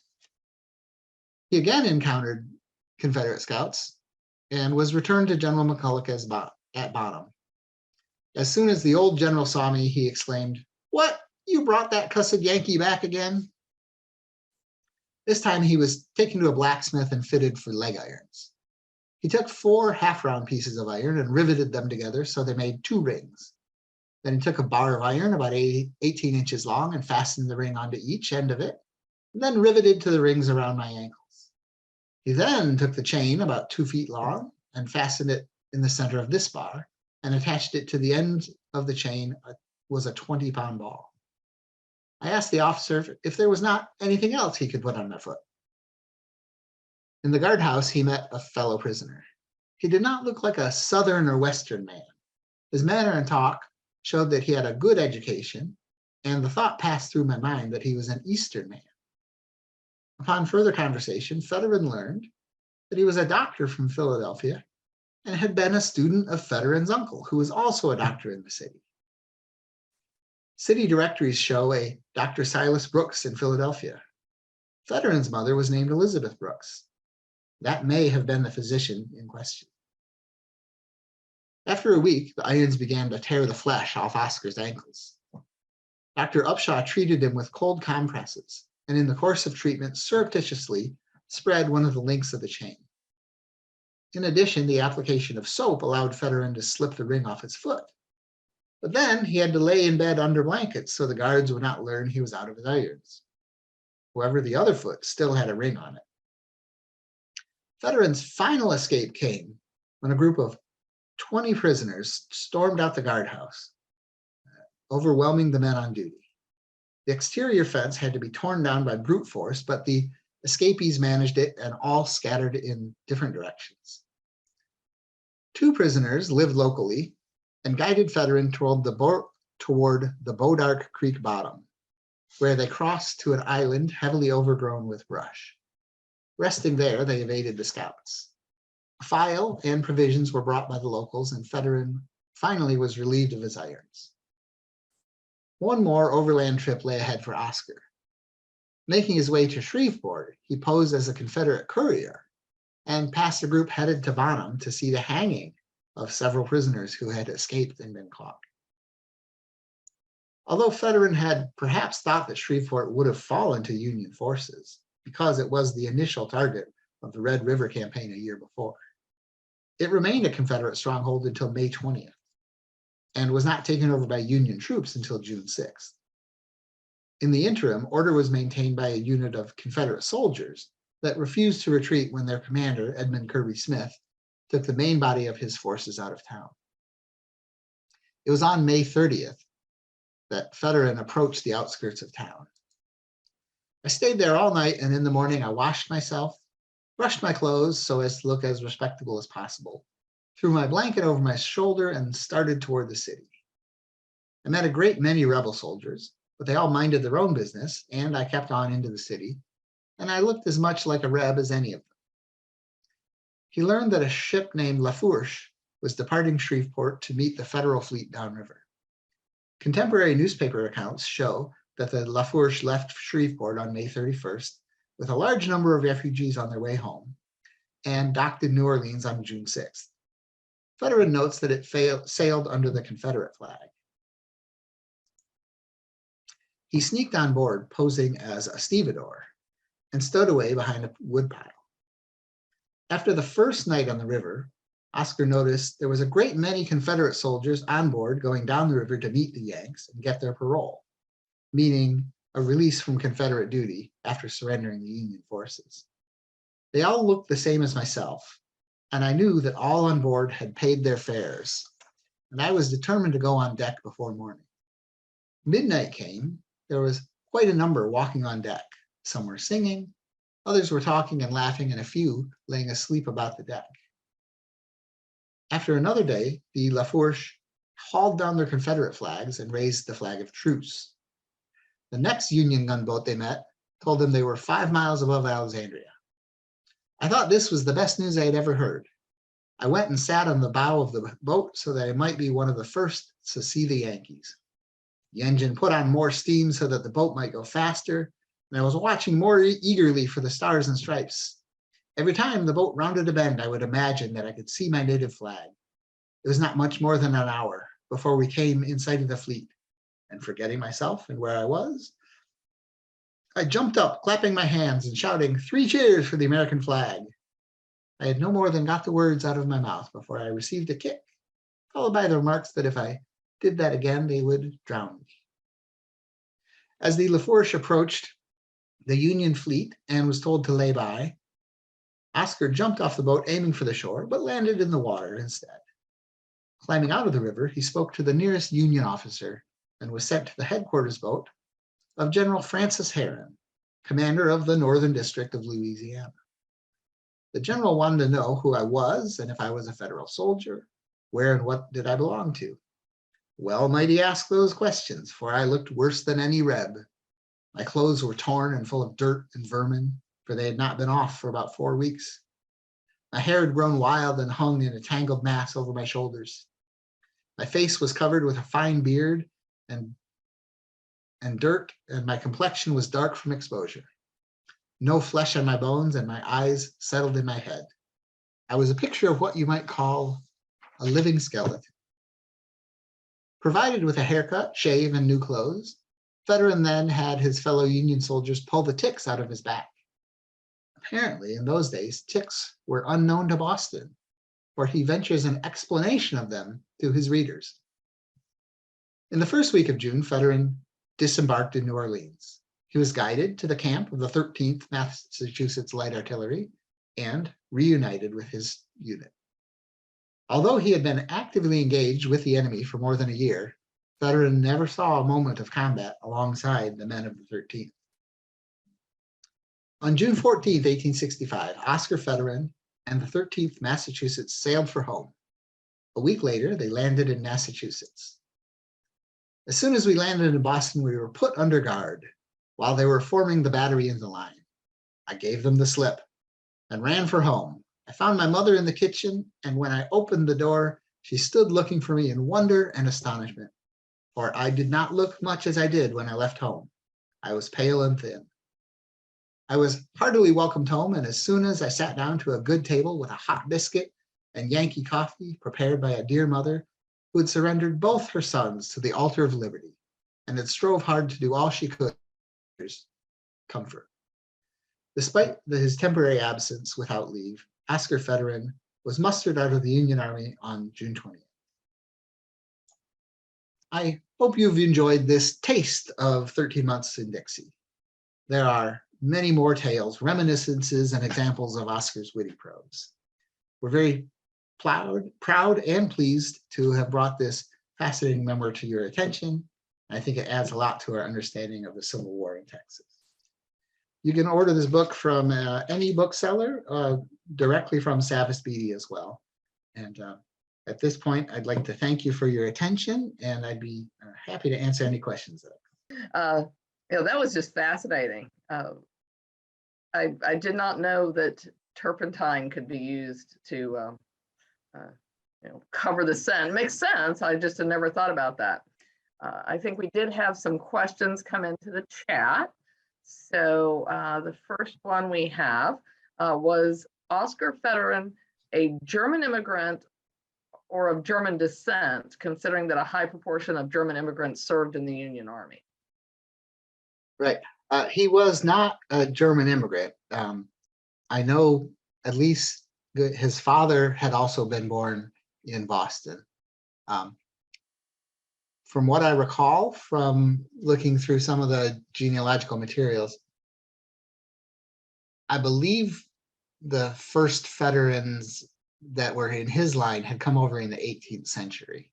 He again encountered Confederate scouts and was returned to General McCulloch at Bonham. As soon as the old general saw me, he exclaimed, "What, you brought that cussed Yankee back again?" This time he was taken to a blacksmith and fitted for leg irons. He took 4 half-round pieces of iron and riveted them together so they made 2 rings. Then he took a bar of iron about 18 inches long and fastened the ring onto each end of it, and then riveted to the rings around my ankles. He then took the chain about 2 feet long and fastened it in the center of this bar and attached it to the end of the chain was a 20-pound ball. I asked the officer if there was not anything else he could put on my foot. In the guardhouse, he met a fellow prisoner. He did not look like a Southern or Western man. His manner and talk showed that he had a good education, and the thought passed through my mind that he was an Eastern man. Upon further conversation, Federer learned that he was a doctor from Philadelphia and had been a student of Federer's uncle, who was also a doctor in the city. City directories show a Dr. Silas Brooks in Philadelphia. Federer's mother was named Elizabeth Brooks. That may have been the physician in question. After a week, the irons began to tear the flesh off Oscar's ankles. Dr. Upshaw treated him with cold compresses, and in the course of treatment surreptitiously spread one of the links of the chain. In addition, the application of soap allowed Federer to slip the ring off his foot. But then he had to lay in bed under blankets so the guards would not learn he was out of his irons. However, the other foot still had a ring on it. Federer's final escape came when a group of 20 prisoners stormed out the guardhouse, overwhelming the men on duty. The exterior fence had to be torn down by brute force, but the escapees managed it and all scattered in different directions. 2 prisoners lived locally and guided Federer toward the Bodark Creek bottom, where they crossed to an island heavily overgrown with brush. Resting there, they evaded the scouts. A file and provisions were brought by the locals, and Federer finally was relieved of his irons. One more overland trip lay ahead for Oscar. Making his way to Shreveport, he posed as a Confederate courier and passed a group headed to Bonham to see the hanging of several prisoners who had escaped and been caught. Although Federer had perhaps thought that Shreveport would have fallen to Union forces because it was the initial target of the Red River campaign a year before, it remained a Confederate stronghold until May 20th and was not taken over by Union troops until June 6th. In the interim, order was maintained by a unit of Confederate soldiers that refused to retreat when their commander, Edmund Kirby Smith, took the main body of his forces out of town. It was on May 30th that Fetterman approached the outskirts of town. I stayed there all night, and in the morning I washed myself, brushed my clothes so as to look as respectable as possible, threw my blanket over my shoulder, and started toward the city. I met a great many rebel soldiers, but they all minded their own business, and I kept on into the city, and I looked as much like a Reb as any of them. He learned that a ship named Lafourche was departing Shreveport to meet the federal fleet downriver. Contemporary newspaper accounts show that the Lafourche left Shreveport on May 31st with a large number of refugees on their way home and docked in New Orleans on June 6th. Fetterman notes that it sailed under the Confederate flag. He sneaked on board posing as a stevedore and stowed away behind a woodpile. After the first night on the river, Oscar noticed there was a great many Confederate soldiers on board going down the river to meet the Yanks and get their parole, meaning a release from Confederate duty after surrendering the Union forces. They all looked the same as myself, and I knew that all on board had paid their fares, and I was determined to go on deck before morning. Midnight came. There was quite a number walking on deck. Some were singing, others were talking and laughing, and a few laying asleep about the deck. After another day, the Lafourche hauled down their Confederate flags and raised the flag of truce. The next Union gunboat they met told them they were 5 miles above Alexandria. I thought this was the best news I had ever heard. I went and sat on the bow of the boat so that I might be one of the first to see the Yankees. The engine put on more steam so that the boat might go faster, and I was watching more eagerly for the stars and stripes. Every time the boat rounded a bend, I would imagine that I could see my native flag. It was not much more than an hour before we came in sight of the fleet, and forgetting myself and where I was, I jumped up, clapping my hands and shouting, 3 cheers for the American flag. I had no more than got the words out of my mouth before I received a kick, followed by the remarks that if I did that again, they would drown me. As the Lafourche approached the Union fleet and was told to lay by, Oscar jumped off the boat aiming for the shore, but landed in the water instead. Climbing out of the river, he spoke to the nearest Union officer and was sent to the headquarters boat of General Francis Herron, commander of the Northern District of Louisiana. The general wanted to know who I was and if I was a federal soldier, where and what did I belong to. Well might he ask those questions, for I looked worse than any Reb. My clothes were torn and full of dirt and vermin, for they had not been off for about 4 weeks. My hair had grown wild and hung in a tangled mass over my shoulders. My face was covered with a fine beard and dirt, and my complexion was dark from exposure. No flesh on my bones, and my eyes settled in my head. I was a picture of what you might call a living skeleton. Provided with a haircut, shave, and new clothes, Fetterman then had his fellow Union soldiers pull the ticks out of his back. Apparently, in those days, ticks were unknown to Boston, for he ventures an explanation of them to his readers. In the first week of June, Fetterman disembarked in New Orleans. He was guided to the camp of the 13th Massachusetts Light Artillery and reunited with his unit. Although he had been actively engaged with the enemy for more than a year, Fetterman never saw a moment of combat alongside the men of the 13th. On June 14, 1865, Oscar Fetterman and the 13th Massachusetts sailed for home. A week later, they landed in Massachusetts. As soon as we landed in Boston, we were put under guard while they were forming the battery in the line. I gave them the slip and ran for home. I found my mother in the kitchen, and when I opened the door, she stood looking for me in wonder and astonishment, for I did not look much as I did when I left home. I was pale and thin. I was heartily welcomed home, and as soon as I sat down to a good table with a hot biscuit and Yankee coffee prepared by a dear mother who had surrendered both her sons to the altar of liberty and had strove hard to do all she could for comfort. Despite his temporary absence without leave, Oscar Fetterman was mustered out of the Union Army on June 20th. I hope you've enjoyed this taste of 13 months in Dixie. There are many more tales, reminiscences, and examples of Oscar's witty prose. We're very proud and pleased to have brought this fascinating memoir to your attention. I think it adds a lot to our understanding of the Civil War in Texas. You can order this book from any bookseller, directly from Savas Beatty as well. And at this point, I'd like to thank you for your attention, and I'd be happy to answer any questions. That was just fascinating. I did not know that turpentine could be used to cover the scent. Makes sense. I just had never thought about that. I think we did have some questions come into the chat. So the first one we have was Oscar Fetterman a German immigrant or of German descent, considering that a high proportion of German immigrants served in the Union Army? Right. He was not a German immigrant. I know at least his father had also been born in Boston. From what I recall from looking through some of the genealogical materials, I believe the first Fettermans that were in his line had come over in the 18th century.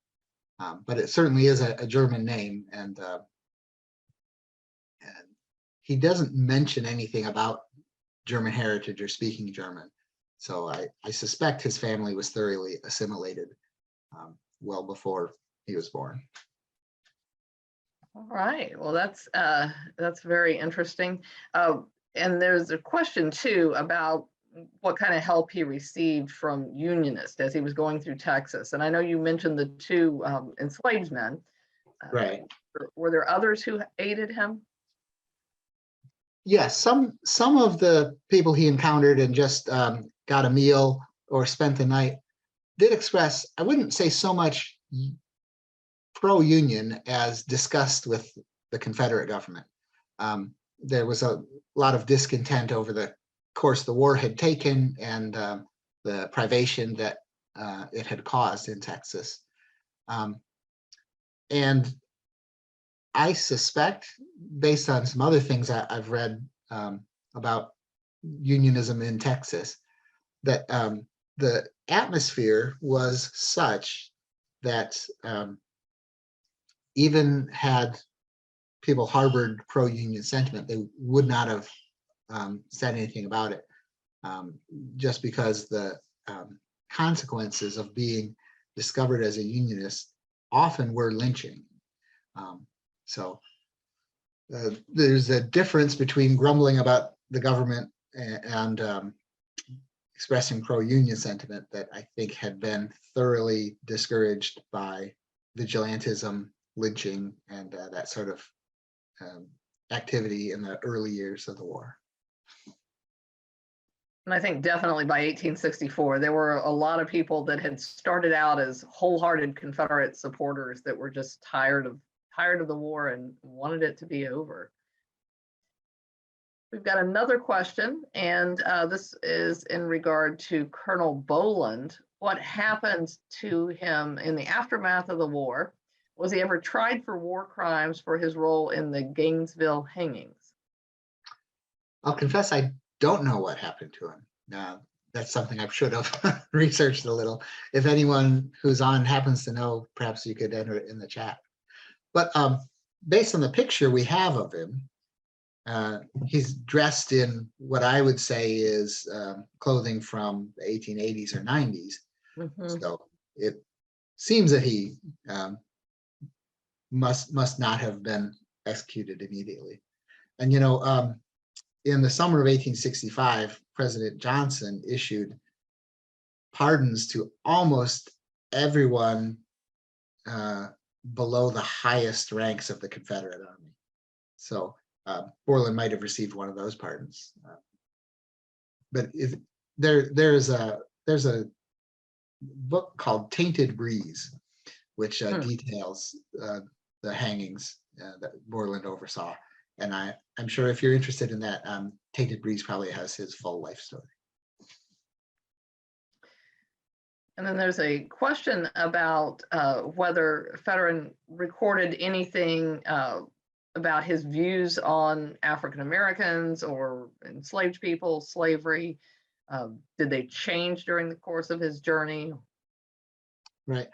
But it certainly is a German name, and he doesn't mention anything about German heritage or speaking German. So I suspect his family was thoroughly assimilated well before he was born. All right, well, that's very interesting. And there's a question too about what kind of help he received from Unionists as he was going through Texas. And I know you mentioned the two enslaved men. Right. Were there others who aided him? Yes, some of the people he encountered and just got a meal or spent the night did express, I wouldn't say so much pro-union as disgust with the Confederate government. There was a lot of discontent over the course the war had taken and the privation that it had caused in Texas. And I suspect, based on some other things I've read about unionism in Texas, that the atmosphere was such that even had people harbored pro-union sentiment, they would not have said anything about it, just because the consequences of being discovered as a unionist often were lynching. So there's a difference between grumbling about the government and expressing pro-union sentiment that I think had been thoroughly discouraged by vigilantism, lynching, and that sort of activity in the early years of the war. And I think definitely by 1864, there were a lot of people that had started out as wholehearted Confederate supporters that were just tired of the war and wanted it to be over. We've got another question, and this is in regard to Colonel Boland. What happened to him in the aftermath of the war? Was he ever tried for war crimes for his role in the Gainesville hangings? I'll confess I don't know what happened to him. That's something I should have researched a little. If anyone who's on happens to know, perhaps you could enter it in the chat. But based on the picture we have of him, he's dressed in what I would say is clothing from the 1880s or 90s. Mm-hmm. So it seems that he must not have been executed immediately. And in the summer of 1865, President Johnson issued pardons to almost everyone below the highest ranks of the Confederate Army. So Borland might have received one of those pardons. But there's a book called Tainted Breeze, which details the hangings that Borland oversaw. And I'm sure if you're interested in that, Tainted Breeze probably has his full life story. And then there's a question about whether Fetterman recorded anything about his views on African Americans or enslaved people, slavery? Did they change during the course of his journey? Right.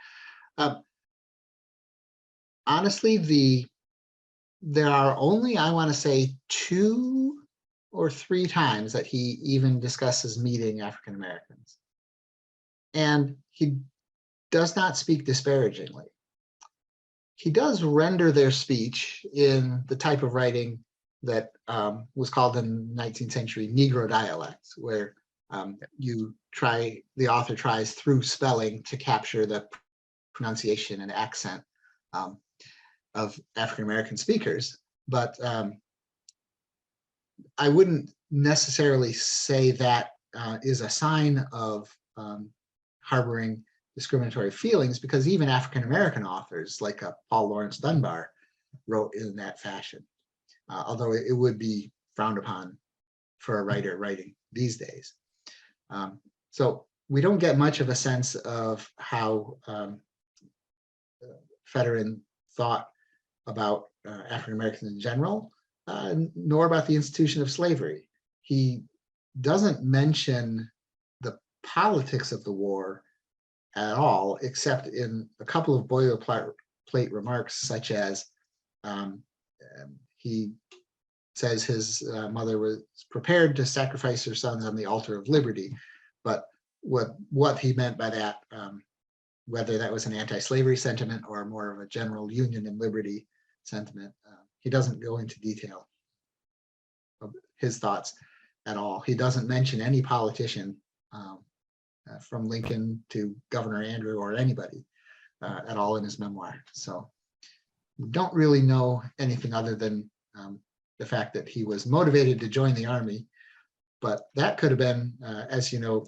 Honestly, there are only, I want to say, 2 or 3 times that he even discusses meeting African Americans. And he does not speak disparagingly. He does render their speech in the type of writing that was called in the 19th century Negro dialects, where the author tries through spelling to capture the pronunciation and accent of African American speakers. But I wouldn't necessarily say that is a sign of harboring discriminatory feelings, because even African American authors like Paul Laurence Dunbar wrote in that fashion, although it would be frowned upon for a writer writing these days. So we don't get much of a sense of how Fetterman thought about African Americans in general, nor about the institution of slavery. He doesn't mention the politics of the war at all, except in a couple of boilerplate remarks, such as he says his mother was prepared to sacrifice her sons on the altar of liberty. But what he meant by that, whether that was an anti-slavery sentiment or more of a general union and liberty sentiment, he doesn't go into detail of his thoughts at all. He doesn't mention any politician from Lincoln to Governor Andrew or anybody at all in his memoir. So we don't really know anything other than the fact that he was motivated to join the army. But that could have been, as you know,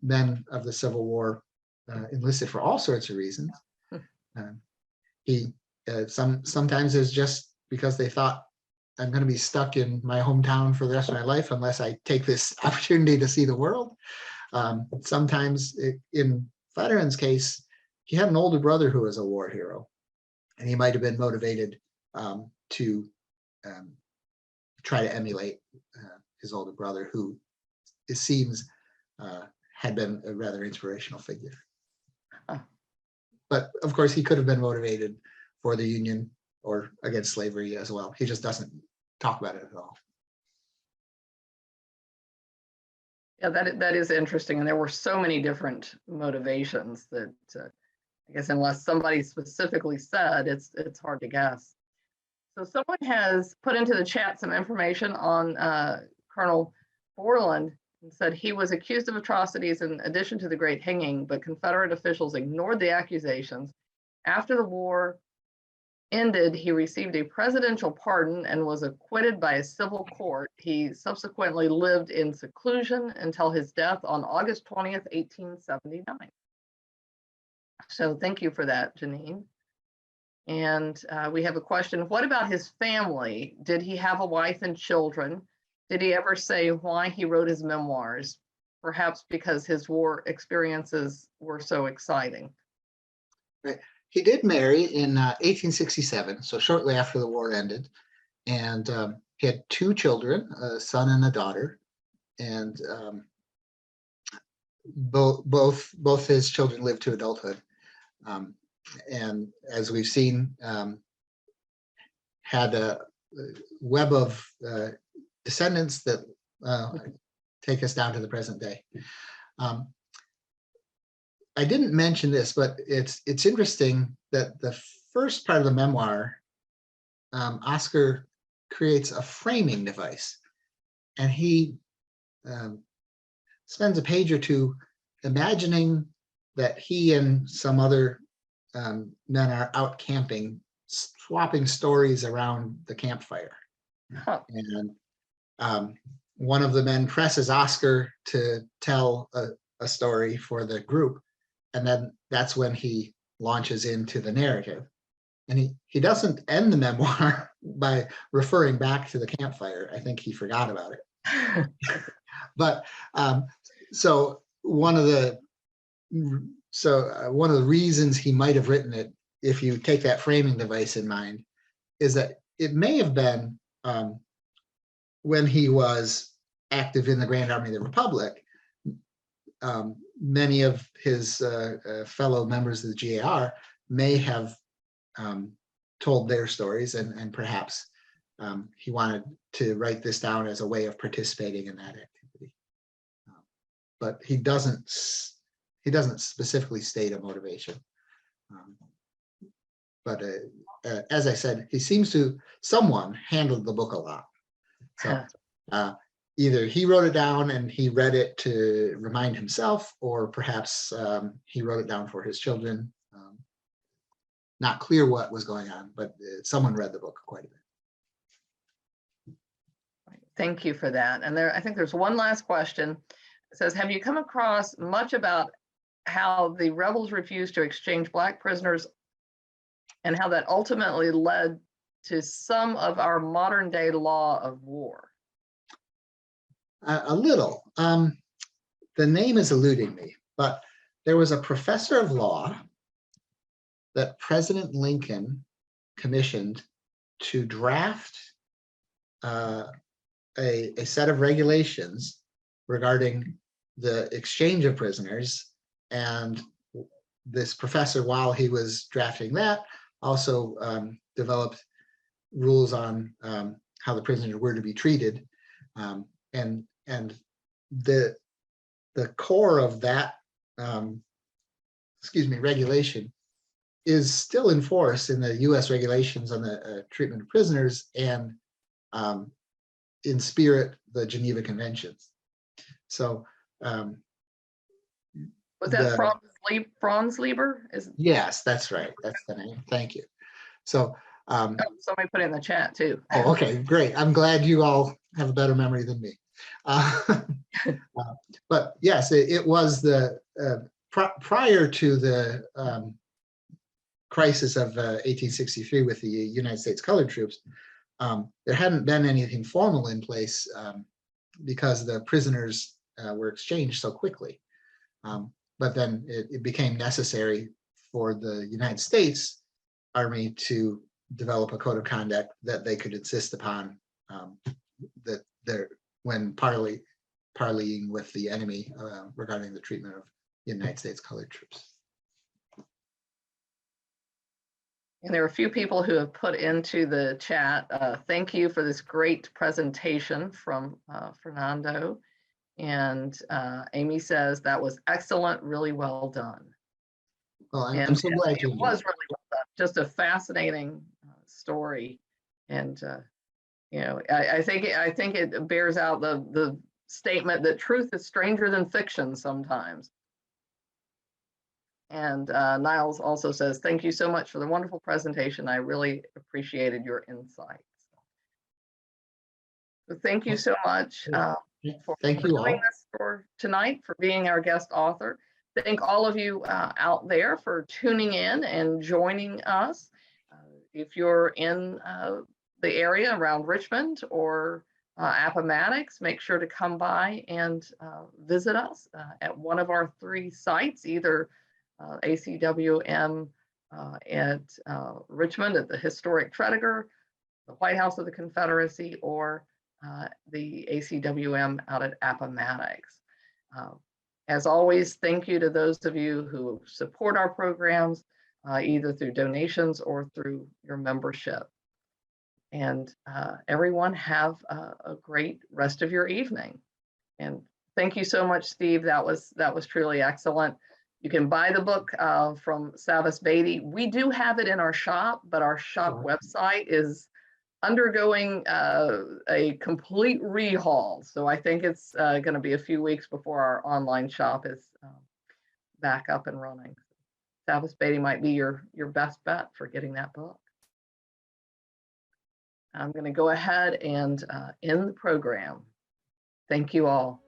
men of the Civil War enlisted for all sorts of reasons. Sometimes it's just because they thought, I'm going to be stuck in my hometown for the rest of my life unless I take this opportunity to see the world. Sometimes in Fetterman's case, he had an older brother who was a war hero, and he might have been motivated to try to emulate his older brother, who it seems had been a rather inspirational figure. But of course, he could have been motivated for the Union or against slavery as well. He just doesn't talk about it at all. Yeah, that is interesting. And there were so many different motivations that I guess unless somebody specifically said, it's hard to guess. So someone has put into the chat some information on Colonel Borland and said he was accused of atrocities in addition to the Great Hanging, but Confederate officials ignored the accusations. After the war ended, he received a presidential pardon and was acquitted by a civil court. He subsequently lived in seclusion until his death on August 20th, 1879. So thank you for that, Janine. And we have a question. What about his family? Did he have a wife and children? Did he ever say why he wrote his memoirs? Perhaps because his war experiences were so exciting. Right. He did marry in 1867, so shortly after the war ended, and he had 2 children, a son and a daughter, and both his children lived to adulthood. And as we've seen, had a web of descendants that take us down to the present day. I didn't mention this, but it's interesting that the first part of the memoir, Oscar creates a framing device, and he spends a page or 2 imagining that he and some other men are out camping, swapping stories around the campfire. Huh. And one of the men presses Oscar to tell a story for the group. And then that's when he launches into the narrative. And he doesn't end the memoir by referring back to the campfire. I think he forgot about it. But so one of the reasons he might have written it, if you take that framing device in mind, is that it may have been when he was active in the Grand Army of the Republic. Many of his fellow members of the GAR may have told their stories, and perhaps he wanted to write this down as a way of participating in that activity. But he doesn't specifically state a motivation. But as I said, he seems to, someone handled the book a lot. So either he wrote it down and he read it to remind himself, or perhaps he wrote it down for his children. Not clear what was going on, but someone read the book quite a bit. Thank you for that. And I think there's one last question. It says, have you come across much about how the rebels refused to exchange Black prisoners and how that ultimately led to some of our modern day law of war? A little. The name is eluding me, but there was a professor of law that President Lincoln commissioned to draft a set of regulations regarding the exchange of prisoners. And this professor, while he was drafting that, also developed rules on how the prisoners were to be treated. And the core of that regulation is still in force in the U.S. regulations on the treatment of prisoners, and in spirit, the Geneva Conventions. So was that Franz Lieber? Yes, that's right. That's the name. Thank you. So somebody put it in the chat too. Oh, okay, great. I'm glad you all have a better memory than me. But yes, it was the prior to the crisis of 1863 with the United States colored troops. There hadn't been anything formal in place because the prisoners were exchanged so quickly. But then it became necessary for the United States Army to develop a code of conduct that they could insist upon when parleying with the enemy regarding the treatment of the United States colored troops. And there are a few people who have put into the chat, thank you for this great presentation from Fernando. And Amy says, that was excellent, really well done. Well, I'm so glad you it was really well done. Just a fascinating story. And, you know, I think it bears out the statement that truth is stranger than fiction sometimes. And Niles also says, thank you so much for the wonderful presentation. I really appreciated your insights. So thank you so much for doing this for tonight, for being our guest author. Thank all of you out there for tuning in and joining us. If you're in the area around Richmond or Appomattox, make sure to come by and visit us at one of our 3 sites, either ACWM at Richmond at the historic Tredegar, the White House of the Confederacy, or the ACWM out at Appomattox. As always, thank you to those of you who support our programs, either through donations or through your membership. And everyone have a great rest of your evening. And thank you so much, Steve. That was truly excellent. You can buy the book from Savas Beatty. We do have it in our shop, but our shop website is undergoing a complete rehaul. So I think it's going to be a few weeks before our online shop is back up and running. Savas Beatty might be your best bet for getting that book. I'm going to go ahead and end the program. Thank you all.